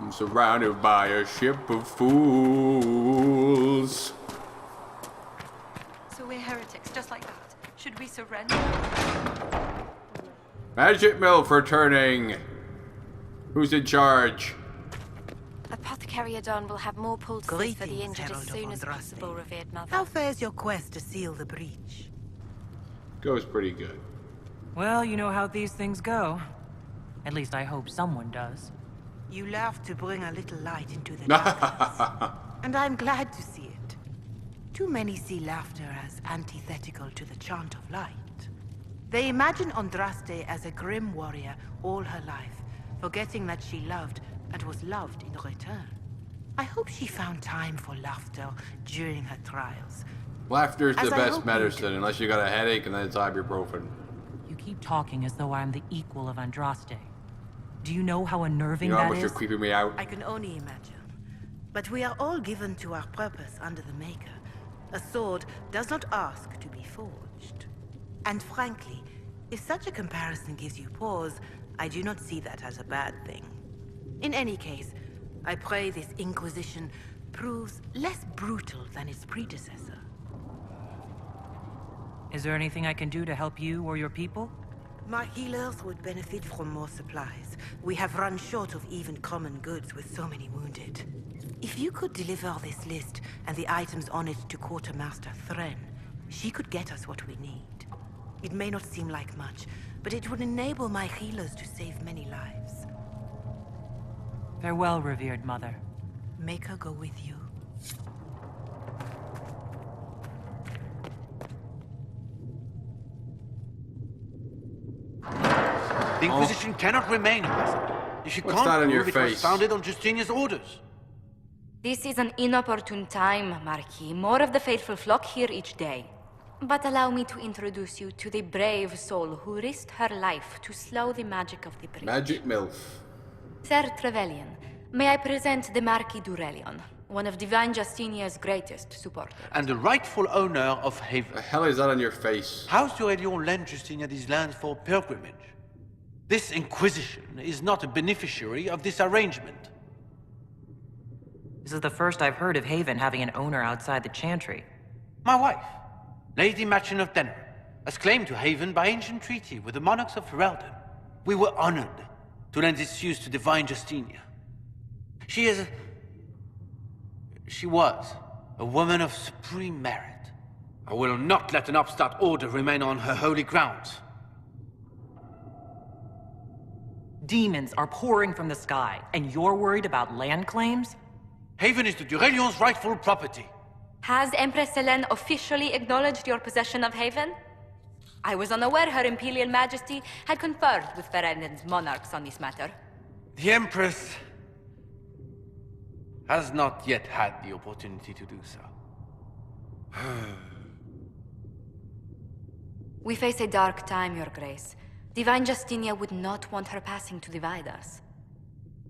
I'm surrounded by a ship of fools. So we're heretics, just like that. Should we surrender? Magic Milf returning. Who's in charge? Apothecary Adon will have more poultices for the injured as soon as possible, Revered Mother. How fares your quest to seal the breach? Goes pretty good. Well, you know how these things go. At least I hope someone does. You laugh to bring a little light into the darkness. And I'm glad to see it. Too many see laughter as antithetical to the chant of light. They imagine Andraste as a grim warrior all her life, forgetting that she loved and was loved in return. I hope she found time for laughter during her trials. Laughter's the best medicine, unless you got a headache and then it's ibuprofen. You keep talking as though I'm the equal of Andraste. Do you know how unnerving You know how that much is? you're creeping me out? I can only imagine. But we are all given to our purpose under the Maker. A sword does not ask to be forged. And frankly, if such a comparison gives you pause, I do not see that as a bad thing. In any case, I pray this Inquisition proves less brutal than its predecessor. Is there anything I can do to help you or your people? My healers would benefit from more supplies. We have run short of even common goods with so many wounded. If you could deliver this list and the items on it to Quartermaster Thren, she could get us what we need. It may not seem like much, but it would enable my healers to save many lives. Farewell, Revered Mother. Make her go with you. The Inquisition cannot remain, Ambassador. If you What's can't that on your prove it was face? founded on Justinia's orders. This is an inopportune time, Marquis. More of the faithful flock here each day. But allow me to introduce you to the brave soul who risked her life to slow the magic of the breach. Magic Milf. Sir Trevelyan, may I present the Marquis d'Aurelion, one of Divine Justinia's greatest supporters. And the rightful owner of Haven. The hell is that on your face? House d'Aurelion lent Justinia these lands for pilgrimage. This Inquisition is not a beneficiary of this arrangement. This is the first I've heard of Haven having an owner outside the Chantry. My wife, Lady Machin of Denver, has claimed to Haven by ancient treaty with the monarchs of Ferelden. We were honored to lend its use to Divine Justinia. She was a woman of supreme merit. I will not let an upstart order remain on her holy grounds. Demons are pouring from the sky, and you're worried about land claims? Haven is the d'Aurelion's rightful property. Has Empress Selene officially acknowledged your possession of Haven? I was unaware Her Imperial Majesty had conferred with Ferelden's monarchs on this matter. The Empress has not yet had the opportunity to do so. We face a dark time, Your Grace. Divine Justinia would not want her passing to divide us.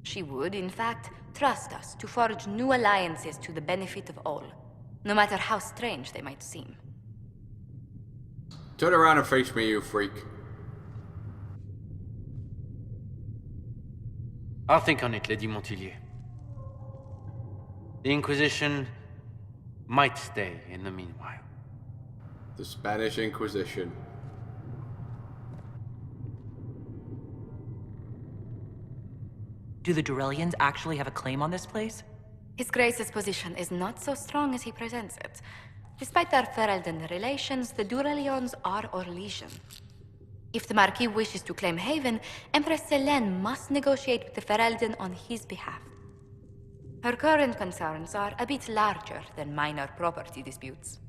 She would, in fact, trust us to forge new alliances to the benefit of all, no matter how strange they might seem. Turn around and face me, you freak. I'll think on it, Lady Montillier. The Inquisition might stay in the meanwhile. The Spanish Inquisition. Do the Durelians actually have a claim on this place? His Grace's position is not so strong as he presents it. Despite their Ferelden relations, the Durelions are Orlesian. If the Marquis wishes to claim Haven, Empress Selene must negotiate with the Ferelden on his behalf. Her current concerns are a bit larger than minor property disputes.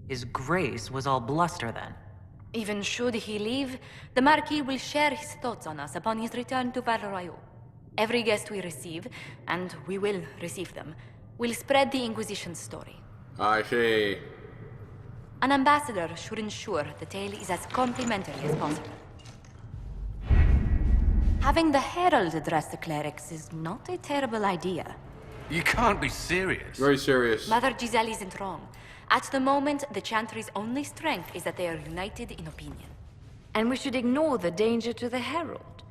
His Grace was all bluster then. Even should he leave, the Marquis will share his thoughts on us upon his return to Val Royeaux. Every guest we receive, and we will receive them, will spread the Inquisition's story. I see. An ambassador should ensure the tale is as complimentary as possible. Having the Herald address the clerics is not a terrible idea. You can't be serious. Very serious. Mother Giselle isn't wrong. At the moment, the Chantry's only strength is that they are united in opinion. And we should ignore the danger to the Herald.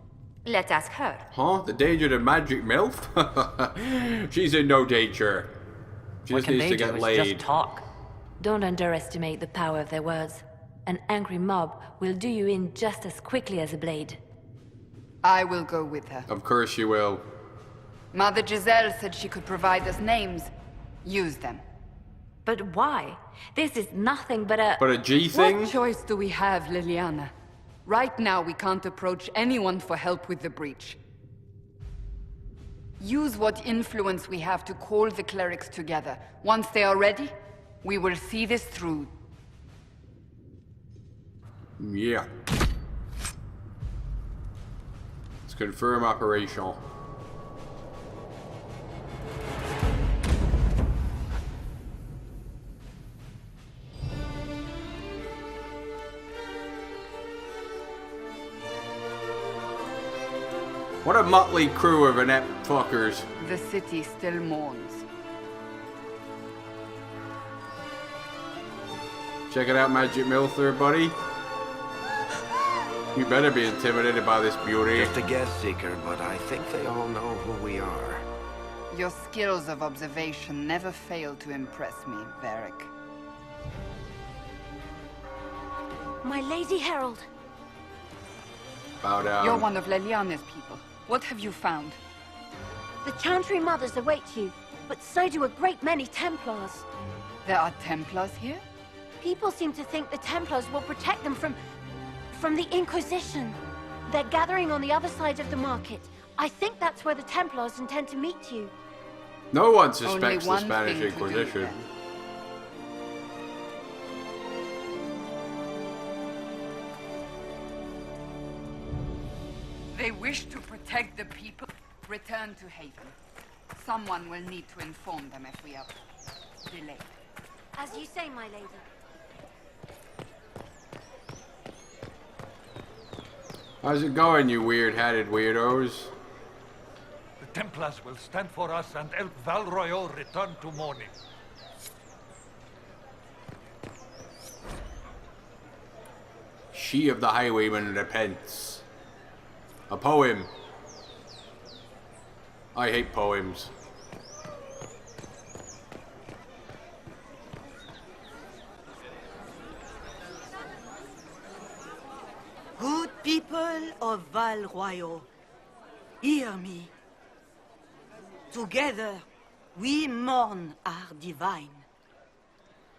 Let's ask her. Huh? The danger of the magic MILF? She's in no danger. She What just can needs they to do get is laid. just talk. Don't underestimate the power of their words. An angry mob will do you in just as quickly as a blade. I will go with her. Of course she will. Mother Giselle said she could provide us names. Use them. But why? This is nothing but a... But a G thing? What choice do we have, Liliana? Right now, we can't approach anyone for help with the breach. Use what influence we have to call the clerics together. Once they are ready, we will see this through. Yeah. Let's confirm operational. What a motley crew of inept fuckers. The city still mourns. Check it out, Magic MILF there, buddy. You better be intimidated by this beauty. Just a guest seeker, but I think they all know who we are. Your skills of observation never fail to impress me, Varric. My Lady Herald. Bow down. You're one of Leliana's people. What have you found? The Chantry Mothers await you, but so do a great many Templars. There are Templars here? People seem to think the Templars will protect them from the Inquisition. They're gathering on the other side of the market. I think that's where the Templars intend to meet you. No one suspects the Only one Spanish thing to do, Inquisition. then. They wish to protect the people. Return to Haven. Someone will need to inform them if we are delayed. As you say, my lady. How's it going, you weird-headed weirdos? The Templars will stand for us and help Val Royeaux return to mourning. She of the Highwayman repents. A poem. I hate poems. Good people of Val Royeaux, hear me. Together, we mourn our divine.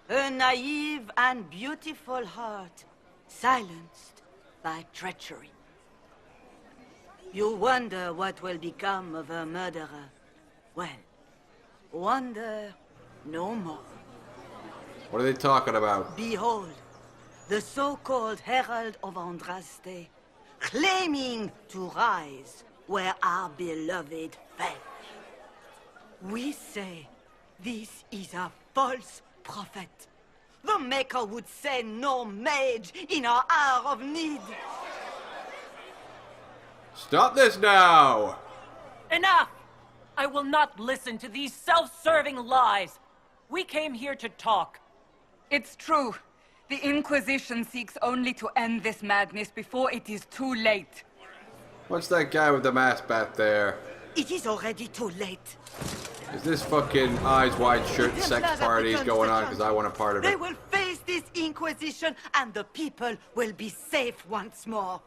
A naive and beautiful heart, silenced by treachery. You wonder what will become of a murderer. Well, wonder no more. What are they talking about? Behold, the so-called Herald of Andraste, claiming to rise where our beloved fell. We say this is a false prophet. The Maker would send no mage in our hour of need. Stop this now! Enough! I will not listen to these self-serving lies. We came here to talk. It's true. The Inquisition seeks only to end this madness before it is too late. What's that guy with the mask back there? It is already too late. Is this fucking eyes wide shut sex parties going on because I want a part of They it? will face this Inquisition and the people will be safe once more.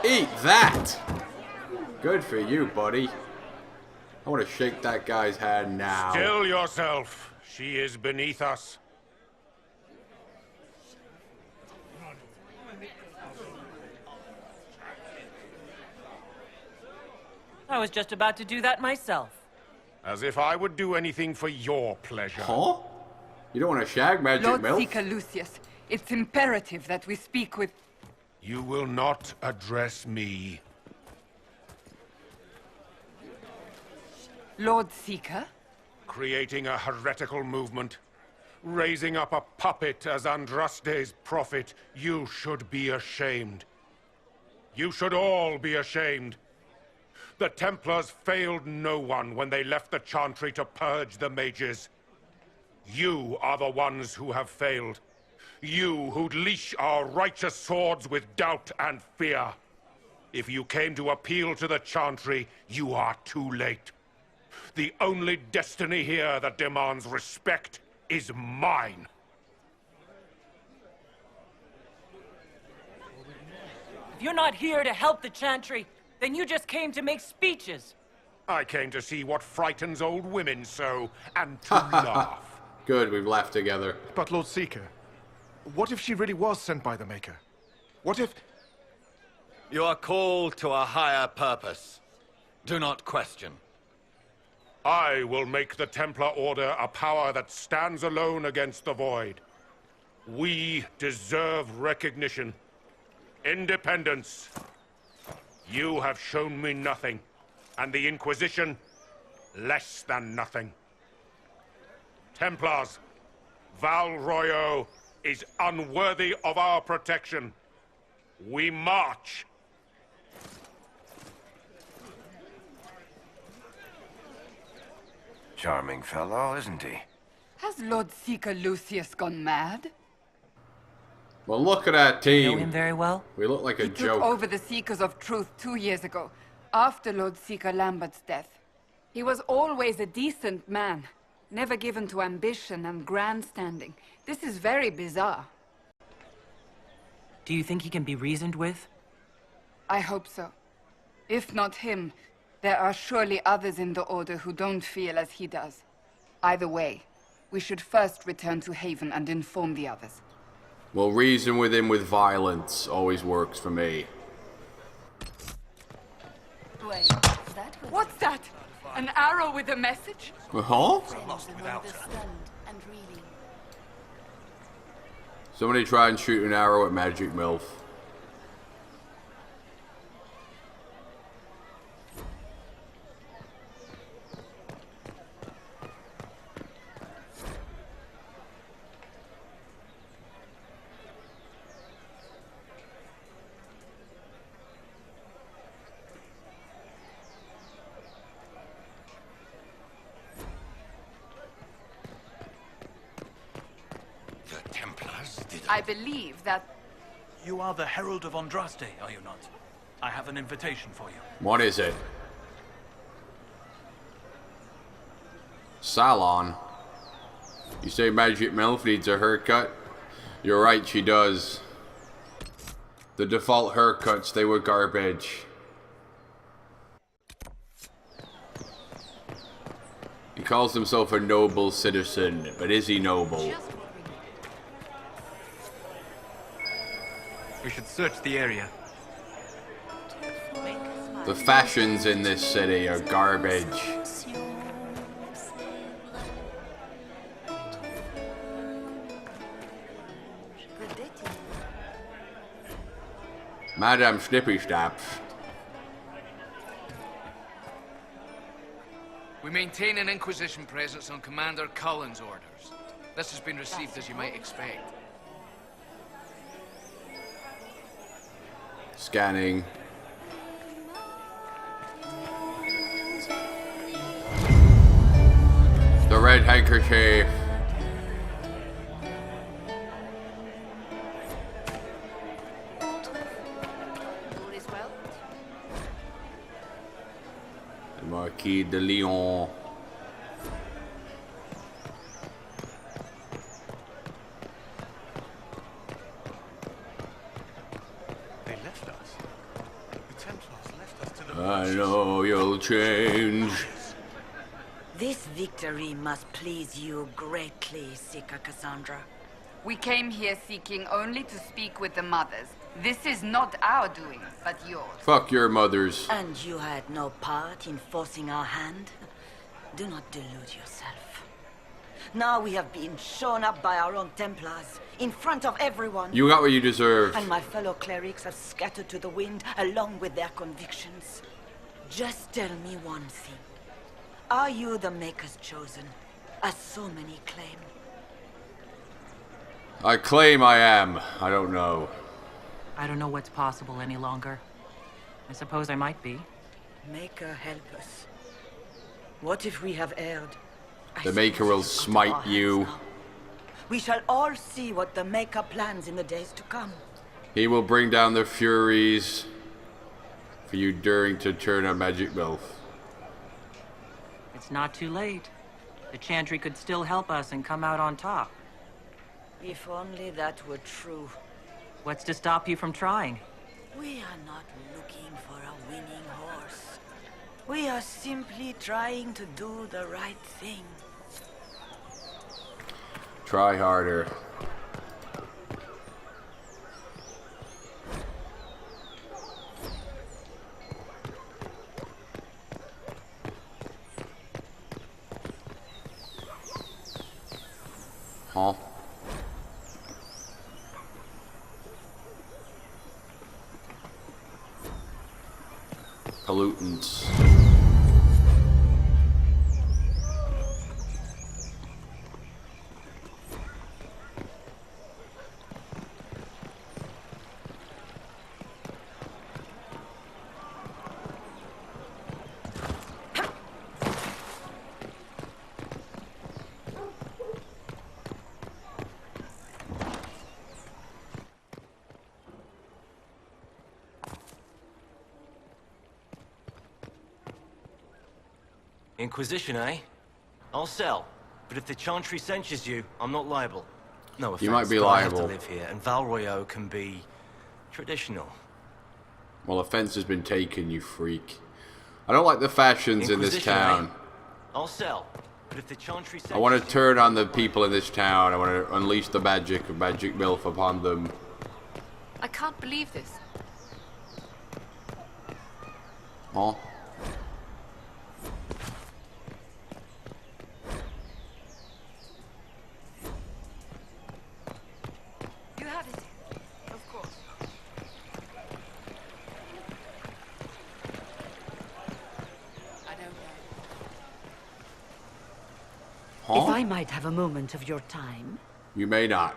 Eat that! Good for you, buddy. I want to shake that guy's hand now. Still yourself. She is beneath us. I was just about to do that myself. As if I would do anything for your pleasure. Huh? You don't want to shag Magic Lord MILF? Seeker Lucius, it's imperative that we speak with... You will not address me. Lord Seeker? Creating a heretical movement. Raising up a puppet as Andraste's prophet. You should be ashamed. You should all be ashamed. The Templars failed no one when they left the Chantry to purge the mages. You are the ones who have failed. You who'd leash our righteous swords with doubt and fear. If you came to appeal to the Chantry, you are too late. The only destiny here that demands respect is mine. If you're not here to help the Chantry, then you just came to make speeches. I came to see what frightens old women so, and to laugh. Good, we've laughed together. But Lord Seeker, what if she really was sent by the Maker? What if... You are called to a higher purpose. Do not question. I will make the Templar Order a power that stands alone against the Void. We deserve recognition. Independence. You have shown me nothing, and the Inquisition, less than nothing. Templars, Val Royeaux is unworthy of our protection. We march. Charming fellow, isn't he? Has Lord Seeker Lucius gone mad? Well, look at that team. You know him very well? We look like a He joke. took over the Seekers of Truth 2 years ago, after Lord Seeker Lambert's death. He was always a decent man, never given to ambition and grandstanding. This is very bizarre. Do you think he can be reasoned with? I hope so. If not him, there are surely others in the Order who don't feel as he does. Either way, we should first return to Haven and inform the others. Well, reason with him with violence always works for me. Wait, What's that? An arrow with a message? Huh? Somebody try and shoot an arrow at Magic MILF. I believe that... You are the Herald of Andraste, are you not? I have an invitation for you. What is it? Salon? You say Magic MILF needs a haircut? You're right, she does. The default haircuts, they were garbage. He calls himself a noble citizen, but is he noble? We should search the area. The fashions in this city are garbage. Madame Snippy Snaps. We maintain an Inquisition presence on Commander Cullen's orders. This has been received as you might expect. Scanning. The red handkerchief. The Marquis de Lyon. I know you'll change. This victory must please you greatly, Seeker Cassandra. We came here seeking only to speak with the mothers. This is not our doing, but yours. Fuck your mothers. And you had no part in forcing our hand? Do not delude yourself. Now we have been shown up by our own Templars, in front of everyone. You got what you deserve. And my fellow clerics have scattered to the wind along with their convictions. Just tell me one thing. Are you the Maker's chosen, as so many claim? I claim I am. I don't know. I don't know what's possible any longer. I suppose I might be. Maker, help us. What if we have erred? The Maker will smite you. we shall all see what the Maker plans in the days to come. He will bring down the Furies for you daring to turn a magic MILF. It's not too late. The Chantry could still help us and come out on top. If only that were true. What's to stop you from trying? We are not looking for a winning horse. We are simply trying to do the right thing. Try harder. Huh? Pollutants. Inquisition, eh? I'll sell. But if the Chantry censures you, I'm not liable. No offense, You might be but I have liable. to live here, and Val Royeaux can be traditional. Well, offense has been taken, you freak. I don't like the fashions in this Inquisition, town. eh? I'll sell. But if the Chantry censures I want to turn on the people in this town. I want to unleash the magic of Magic MILF upon them. I can't believe this. Huh? You have it. Of course. I don't know. Huh? If I might have a moment of your time. You may not.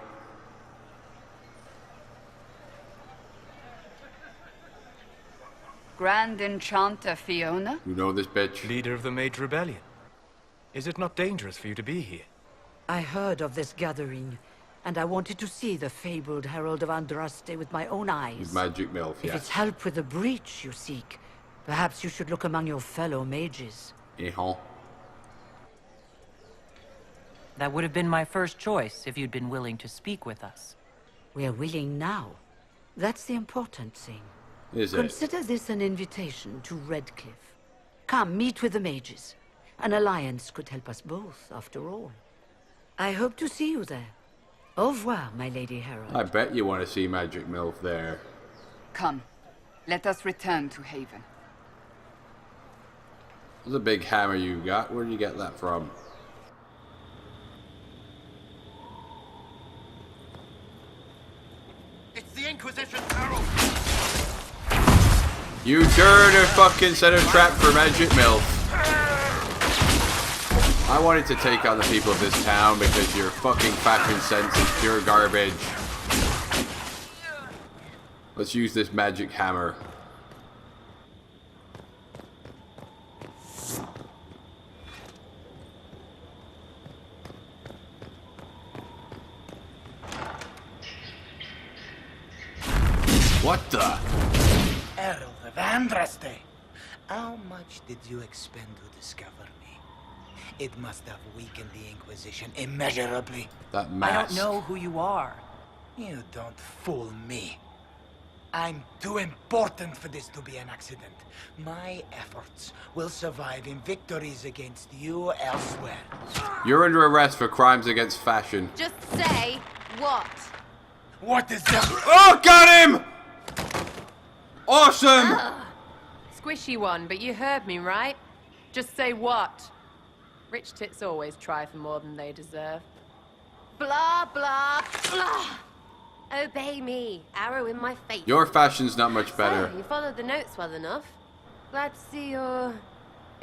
Grand Enchanter Fiona? You know this bitch? Leader of the Mage Rebellion. Is it not dangerous for you to be here? I heard of this gathering, and I wanted to see the fabled Herald of Andraste with my own eyes. Magic MILF, If yes. it's help with the breach you seek, perhaps you should look among your fellow mages. Uh-huh. That would have been my first choice if you'd been willing to speak with us. We're willing now. That's the important thing. Is it? Consider this an invitation to Redcliffe. Come, meet with the mages. An alliance could help us both, after all. I hope to see you there. Au revoir, my Lady Herald. I bet you want to see Magic MILF there. Come, let us return to Haven. There's a big hammer you got. Where did you get that from? It's the Inquisition Herald! You dare to fucking set a trap for Magic MILF. I wanted to take on the people of this town because your fucking fashion sense is pure garbage. Let's use this magic hammer. What the? Herald of Andraste. How much did you expend to discover me? It must have weakened the Inquisition immeasurably. That I mask. don't know who you are. You don't fool me. I'm too important for this to be an accident. My efforts will survive in victories against you elsewhere. You're under arrest for crimes against fashion. Just say what? What is that? Oh, got him! Awesome! Squishy one, but you heard me, right? Just say what? Rich tits always try for more than they deserve. Blah, blah, blah. Obey me. Arrow in my face. Your fashion's not much better. So, you followed the notes well enough. Glad to see you're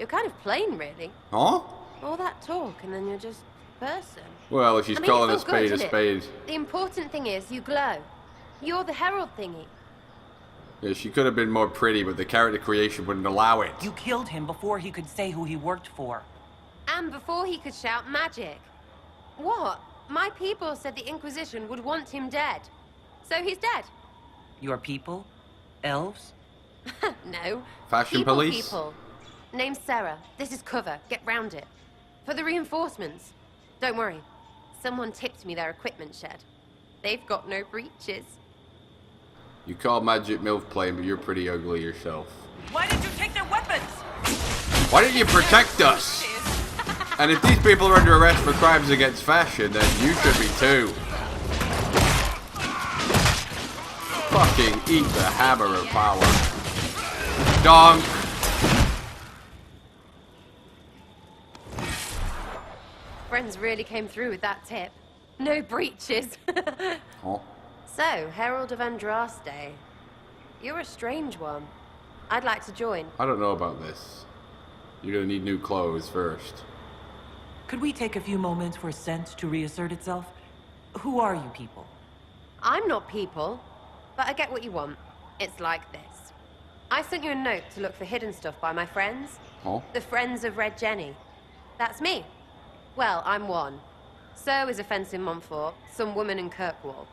kind of plain, really. Huh? All that talk, and then you're just a person. Well, if she's I mean, calling a it's all good, spade a isn't spade. it? The important thing is you glow. You're the herald thingy. Yeah, she could have been more pretty, but the character creation wouldn't allow it. You killed him before he could say who he worked for. And before he could shout magic. What? My people said the Inquisition would want him dead. So he's dead. Your people? Elves? No. Fashion police? People. Name's Sera. This is cover. Get round it. For the reinforcements. Don't worry. Someone tipped me their equipment shed. They've got no breaches. You call Magic MILF playing, but you're pretty ugly yourself. Why did you take their weapons? Why didn't you protect us? And if these people are under arrest for crimes against fashion, then you should be too. Fucking eat the hammer of power. Donk. Friends really came through with that tip. No breaches. Huh? So, Herald of Andraste. You're a strange one. I'd like to join. I don't know about this. You're gonna need new clothes first. Could we take a few moments for scent to reassert itself? Who are you people? I'm not people, but I get what you want. It's like this. I sent you a note to look for hidden stuff by my friends. Huh? The Friends of Red Jenny. That's me. Well, I'm one. So is a fence in Montfort, some woman in Kirkwall.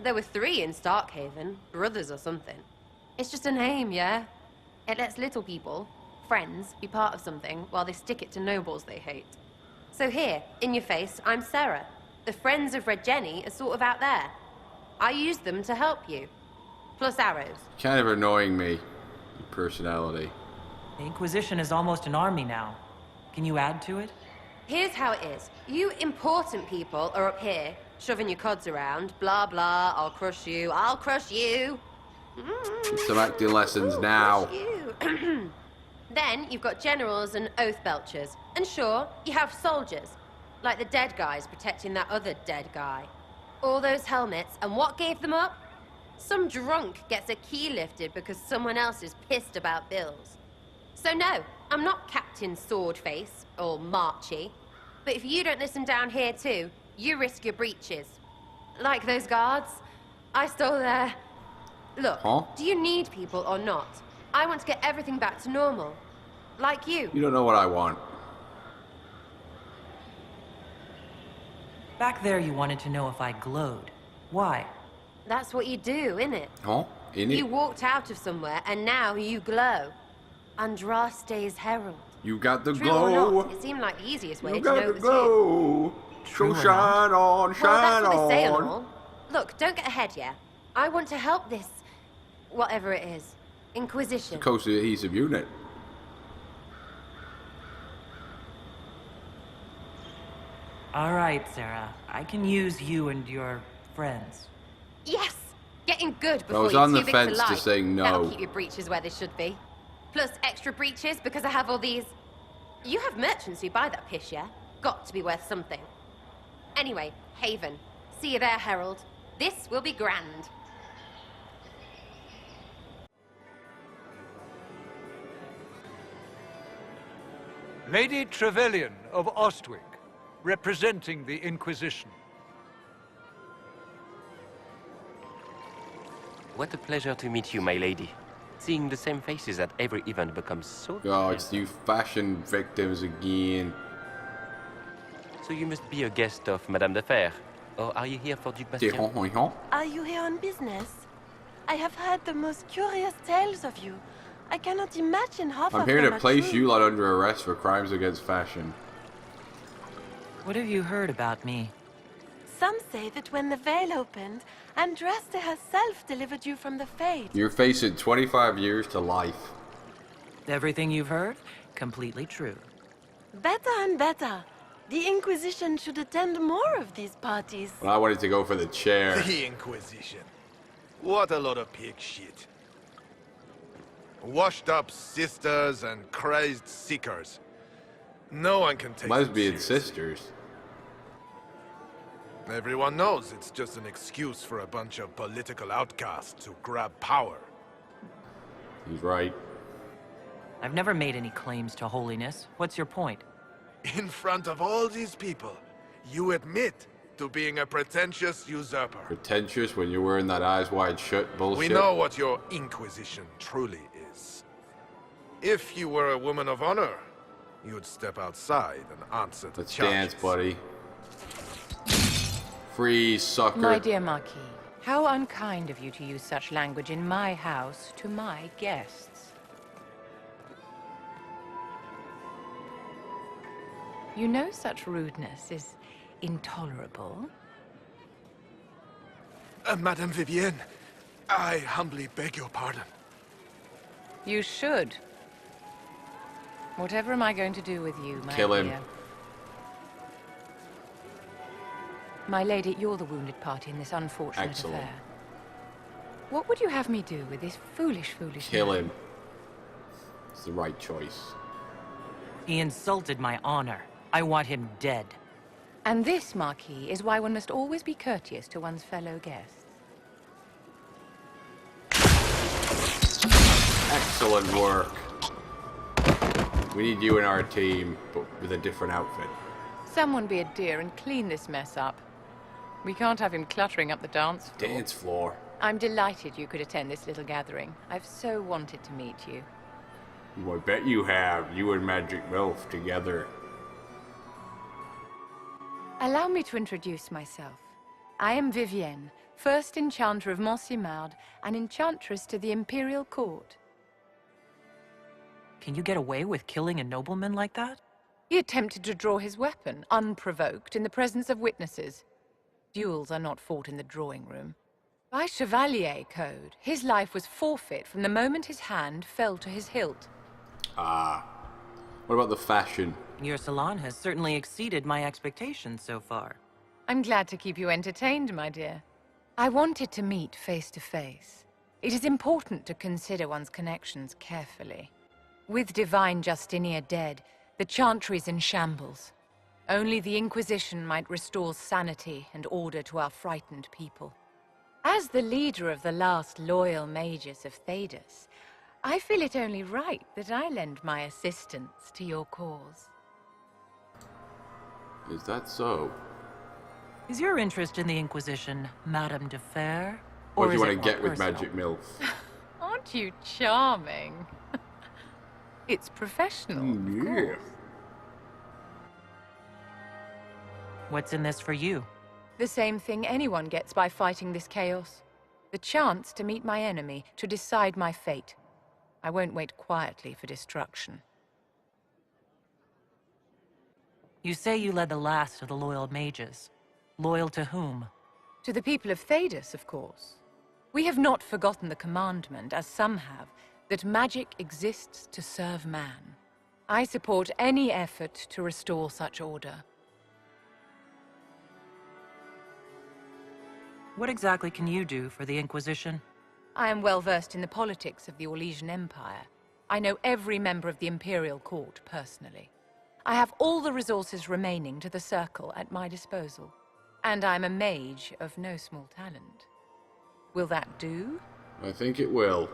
There were 3 in Starkhaven, brothers or something. It's just a name, yeah? It lets little people, friends, be part of something while they stick it to nobles they hate. So here, in your face, I'm Sera. The Friends of Red Jenny are sort of out there. I use them to help you. Plus arrows. Kind of annoying me. Your personality. The Inquisition is almost an army now. Can you add to it? Here's how it is. You important people are up here, shoving your cods around. Blah, blah, I'll crush you, I'll crush you. Get some acting lessons now. Then you've got generals and oath belchers. And sure, you have soldiers. Like the dead guys protecting that other dead guy. All those helmets, and what gave them up? Some drunk gets a key lifted because someone else is pissed about bills. So no, I'm not Captain Swordface, or Marchy. But if you don't listen down here too, you risk your breeches. Like those guards, I stole their... Look, do you need people or not? I want to get everything back to normal. Like you. You don't know what I want. Back there you wanted to know if I glowed. Why? That's what you do, innit? Huh? In it? You walked out of somewhere and now you glow. Andraste's herald. You got the True glow. or not, it seemed like the easiest way You to got know the it was glow. you. So shine on, shine Well, that's what they say on. and all. Look, don't get ahead, yeah? I want to help this... whatever it is. Inquisition. Cohesive unit. All right, Sera. I can use you and your friends. Yes! Getting good before I was you're on too the big fence to to lie. say no. That'll keep your breeches where they should be. Plus extra breeches because I have all these... You have merchants who buy that piss, yeah? Got to be worth something. Anyway, Haven. See you there, Herald. This will be grand. Lady Trevelyan of Ostwick, representing the Inquisition. What a pleasure to meet you, my lady. Seeing the same faces at every event becomes so... Oh, it's you fashion victims again. So you must be a guest of Madame de Fer. Or are you here for Duc Bastien? Are you here on business? I have heard the most curious tales of you. I cannot imagine half of I'm here them to are place true. you lot under arrest for crimes against fashion. What have you heard about me? Some say that when the veil opened, Andraste herself delivered you from the Fade. You're facing 25 years to life. Everything you've heard? Completely true. Better and better. The Inquisition should attend more of these parties. But I wanted to go for the chair. The Inquisition. What a lot of pig shit. Washed up sisters and crazed seekers. No one can take Lesbian them seriously. sisters. Everyone knows it's just an excuse for a bunch of political outcasts to grab power. He's right. I've never made any claims to holiness. What's your point? In front of all these people, you admit to being a pretentious usurper. Pretentious when you're wearing that eyes wide shut bullshit. We know what your Inquisition truly is. If you were a woman of honor, you'd step outside and answer the Let's charges. dance, buddy. Freeze, sucker. My dear Marquis, how unkind of you to use such language in my house to my guests. You know such rudeness is intolerable. Madame Vivienne, I humbly beg your pardon. You should. Whatever am I going to do with you, my Kill him. dear? My lady, you're the wounded party in this unfortunate Excellent. affair. What would you have me do with this foolish Kill man? him. It's the right choice. He insulted my honor. I want him dead. And this, Marquis, is why one must always be courteous to one's fellow guests. Excellent work. We need you in our team, but with a different outfit. Someone be a dear and clean this mess up. We can't have him cluttering up the dance floor. Dance floor. I'm delighted you could attend this little gathering. I've so wanted to meet you. Well, I bet you have. You and Magic MILF together. Allow me to introduce myself. I am Vivienne, first Enchanter of Montsimard and Enchantress to the Imperial Court. Can you get away with killing a nobleman like that? He attempted to draw his weapon, unprovoked, in the presence of witnesses. Duels are not fought in the drawing room. By Chevalier code, his life was forfeit from the moment his hand fell to his hilt. Ah. What about the fashion? Your salon has certainly exceeded my expectations so far. I'm glad to keep you entertained, my dear. I wanted to meet face to face. It is important to consider one's connections carefully. With Divine Justinia dead, the Chantry's in shambles. Only the Inquisition might restore sanity and order to our frightened people. As the leader of the last loyal mages of Thedas, I feel it only right that I lend my assistance to your cause. Is that so? Is your interest in the Inquisition Madame de Fer? What Or do you is want it to get more with personal? Magic MILF? Aren't you charming? It's professional, of course. What's in this for you? The same thing anyone gets by fighting this chaos. The chance to meet my enemy, to decide my fate. I won't wait quietly for destruction. You say you led the last of the loyal mages. Loyal to whom? To the people of Thedas, of course. We have not forgotten the commandment, as some have, that magic exists to serve man. I support any effort to restore such order. What exactly can you do for the Inquisition? I am well versed in the politics of the Orlesian Empire. I know every member of the Imperial Court personally. I have all the resources remaining to the Circle at my disposal. And I'm a mage of no small talent. Will that do? I think it will.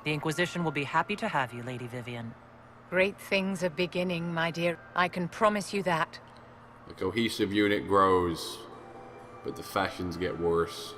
The Inquisition will be happy to have you, Lady Vivienne. Great things are beginning, my dear. I can promise you that. The cohesive unit grows, but the fashions get worse.